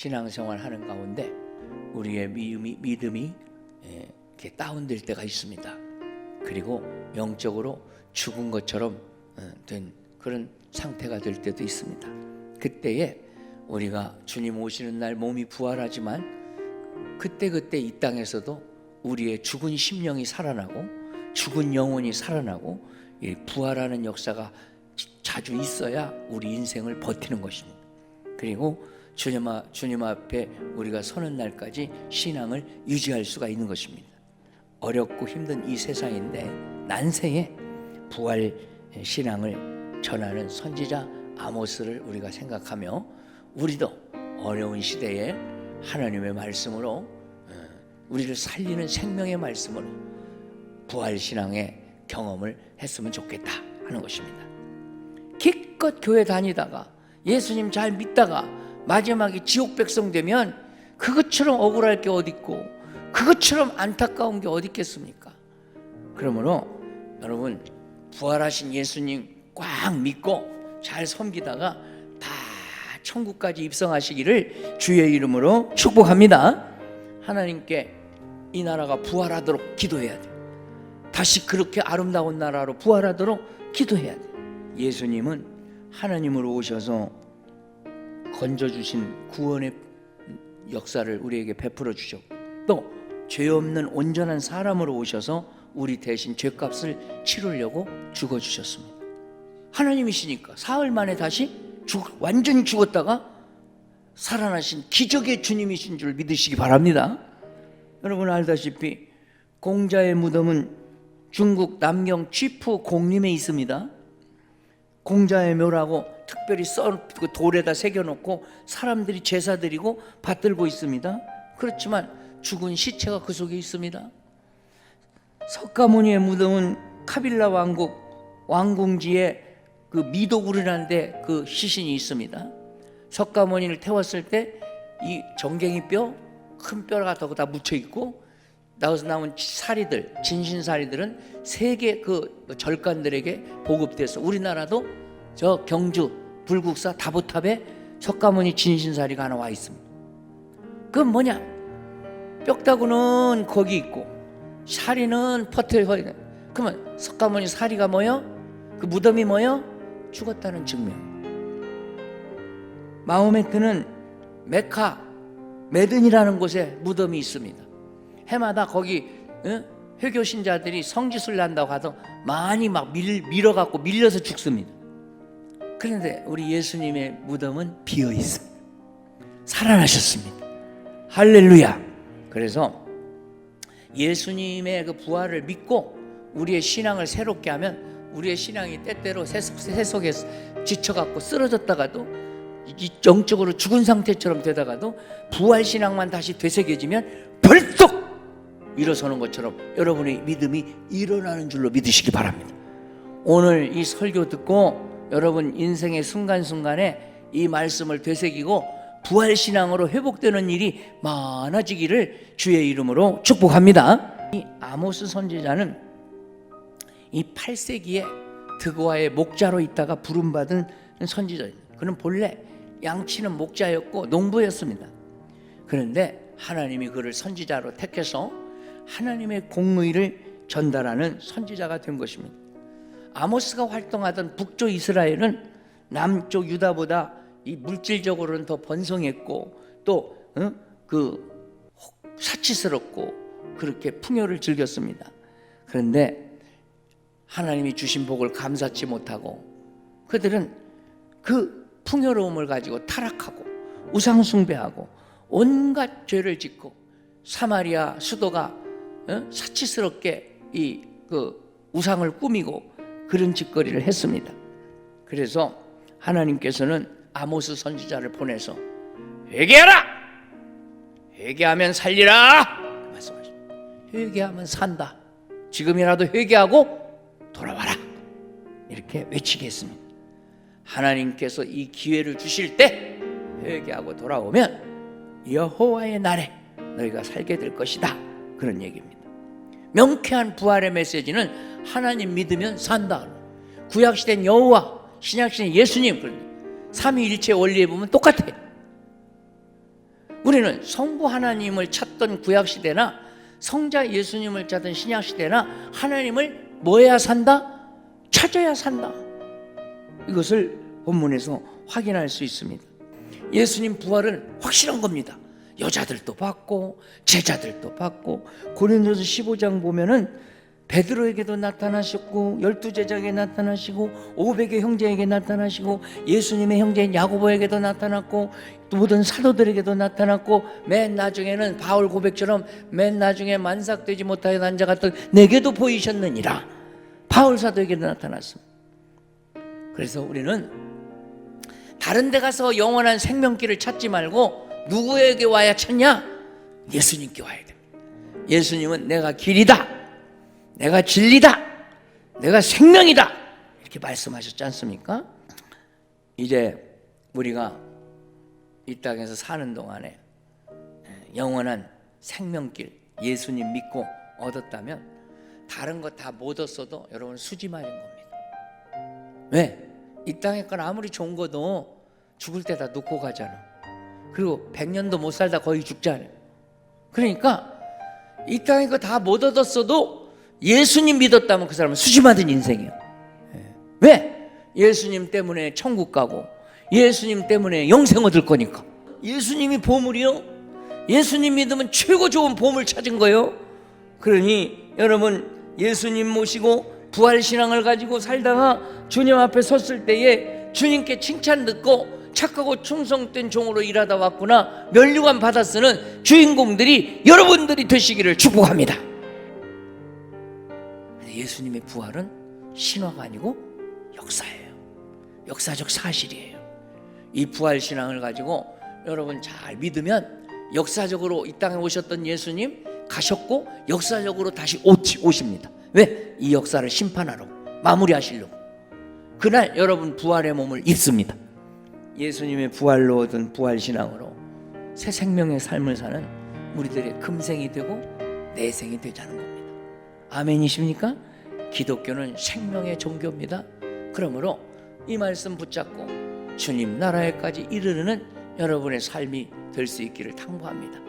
신앙생활 하는 가운데 우리의 믿음이 이렇게 다운될 때가 있습니다. 그리고 영적으로 죽은 것처럼 된 그런 상태가 될 때도 있습니다. 그때에 우리가 주님 오시는 날 몸이 부활하지만 그때 이 땅에서도 우리의 죽은 심령이 살아나고 죽은 영혼이 살아나고 부활하는 역사가 자주 있어야 우리 인생을 버티는 것입니다. 그리고 주님 앞에 우리가 서는 날까지 신앙을 유지할 수가 있는 것입니다. 어렵고 힘든 이 세상인데 난세에 부활 신앙을 전하는 선지자 아모스를 우리가 생각하며 우리도 어려운 시대에 하나님의 말씀으로 우리를 살리는 생명의 말씀으로 부활 신앙의 경험을 했으면 좋겠다 하는 것입니다. 기껏 교회 다니다가 예수님 잘 믿다가 마지막에 지옥 백성 되면 그것처럼 억울할 게 어디 있고 그것처럼 안타까운 게 어디 있겠습니까? 그러므로 여러분 부활하신 예수님 꽉 믿고 잘 섬기다가 다 천국까지 입성하시기를 주의 이름으로 축복합니다. 하나님께 이 나라가 부활하도록 기도해야 돼요. 다시 그렇게 아름다운 나라로 부활하도록 기도해야 돼요. 예수님은 하나님으로 오셔서 건져주신 구원의 역사를 우리에게 베풀어 주셨고 또 죄 없는 온전한 사람으로 오셔서 우리 대신 죄값을 치르려고 죽어주셨습니다. 하나님이시니까 사흘 만에 다시 완전히 죽었다가 살아나신 기적의 주님이신 줄 믿으시기 바랍니다. 여러분 알다시피 공자의 무덤은 중국 남경 취푸 공림에 있습니다. 공자의 묘라고 특별히 돌에다 새겨놓고 사람들이 제사 드리고 받들고 있습니다. 그렇지만 죽은 시체가 그 속에 있습니다. 석가모니의 무덤은 카빌라 왕궁지에 그 미도굴이라는 데 그 시신이 있습니다. 석가모니를 태웠을 때 이 정갱이 뼈, 큰 뼈가 다 묻혀 있고 나와서 나온 사리들, 진신사리들은 세계 그 절간들에게 보급돼서 우리나라도 저 경주 불국사 다보탑에 석가모니 진신사리가 하나 와 있습니다. 그건 뭐냐? 뼈다구는 거기 있고 사리는 퍼틀 허리. 그러면 석가모니 사리가 뭐요? 그 무덤이 뭐요? 죽었다는 증명. 마호메트는 메카 메든이라는 곳에 무덤이 있습니다. 해마다 거기 회교 신자들이 성지순례 한다고 하도 많이 막 밀어갖고 밀려서 죽습니다. 그런데 우리 예수님의 무덤은 비어 있습니다. 살아나셨습니다. 할렐루야. 그래서 예수님의 그 부활을 믿고 우리의 신앙을 새롭게 하면 우리의 신앙이 때때로 세속에 지쳐갖고 쓰러졌다가도 영적으로 죽은 상태처럼 되다가도 부활 신앙만 다시 되새겨지면 벌떡 일어서는 것처럼 여러분의 믿음이 일어나는 줄로 믿으시기 바랍니다. 오늘 이 설교 듣고 여러분 인생의 순간순간에 이 말씀을 되새기고 부활신앙으로 회복되는 일이 많아지기를 주의 이름으로 축복합니다. 이 아모스 선지자는 이 8세기에 드고아의 목자로 있다가 부름받은 선지자입니다. 그는 본래 양치는 목자였고 농부였습니다. 그런데 하나님이 그를 선지자로 택해서 하나님의 공의를 전달하는 선지자가 된 것입니다. 아모스가 활동하던 북쪽 이스라엘은 남쪽 유다보다 이 물질적으로는 더 번성했고 또 사치스럽고 그렇게 풍요를 즐겼습니다. 그런데 하나님이 주신 복을 감사치 못하고 그들은 그 풍요로움을 가지고 타락하고 우상 숭배하고 온갖 죄를 짓고 사마리아 수도가 사치스럽게 그 우상을 꾸미고 그런 짓거리를 했습니다. 그래서 하나님께서는 아모스 선지자를 보내서 회개하라! 회개하면 살리라! 말씀하십니다. 회개하면 산다. 지금이라도 회개하고 돌아와라. 이렇게 외치게 했습니다. 하나님께서 이 기회를 주실 때 회개하고 돌아오면 여호와의 날에 너희가 살게 될 것이다. 그런 얘기입니다. 명쾌한 부활의 메시지는 하나님 믿으면 산다. 구약시대는 여호와, 신약시대는 예수님, 삼위일체 원리에 보면 똑같아요. 우리는 성부 하나님을 찾던 구약시대나 성자 예수님을 찾던 신약시대나 하나님을 뭐 해야 산다? 찾아야 산다. 이것을 본문에서 확인할 수 있습니다. 예수님 부활은 확실한 겁니다. 여자들도 받고 제자들도 받고 고린도서 15장 보면은 베드로에게도 나타나셨고 12제자에게 나타나시고 500의 형제에게 나타나시고 예수님의 형제인 야고보에게도 나타났고 모든 사도들에게도 나타났고 맨 나중에는 바울 고백처럼 맨 나중에 만삭되지 못하여 난 자 같은 내게도 보이셨느니라. 바울 사도에게도 나타났습니다. 그래서 우리는 다른 데 가서 영원한 생명길을 찾지 말고 누구에게 와야 찾냐? 예수님께 와야 됩니다. 예수님은 내가 길이다, 내가 진리다, 내가 생명이다 이렇게 말씀하셨지 않습니까? 이제 우리가 이 땅에서 사는 동안에 영원한 생명길 예수님 믿고 얻었다면 다른 거 다 못 얻었어도 여러분 수지 맞은 겁니다. 왜? 이 땅에 건 아무리 좋은 거도 죽을 때 다 놓고 가잖아. 그리고 100년도 못 살다 거의 죽잖아요. 그러니까 이 땅에 거 다 못 얻었어도 예수님 믿었다면 그 사람은 수지 맞은 인생이에요. 왜? 예수님 때문에 천국 가고 예수님 때문에 영생 얻을 거니까. 예수님이 보물이요. 예수님 믿으면 최고 좋은 보물 찾은 거예요. 그러니 여러분 예수님 모시고 부활신앙을 가지고 살다가 주님 앞에 섰을 때에 주님께 칭찬 듣고 착하고 충성된 종으로 일하다 왔구나 면류관 받아 쓰는 주인공들이 여러분들이 되시기를 축복합니다. 예수님의 부활은 신화가 아니고 역사예요. 역사적 사실이에요. 이 부활신앙을 가지고 여러분 잘 믿으면 역사적으로 이 땅에 오셨던 예수님 가셨고 역사적으로 다시 오십니다. 왜? 이 역사를 심판하러 마무리하시려고. 그날 여러분 부활의 몸을 입습니다. 예수님의 부활로 얻은 부활신앙으로 새 생명의 삶을 사는 우리들의 금생이 되고 내생이 되자는 겁니다. 아멘이십니까? 기독교는 생명의 종교입니다. 그러므로 이 말씀 붙잡고 주님 나라에까지 이르르는 여러분의 삶이 될 수 있기를 당부합니다.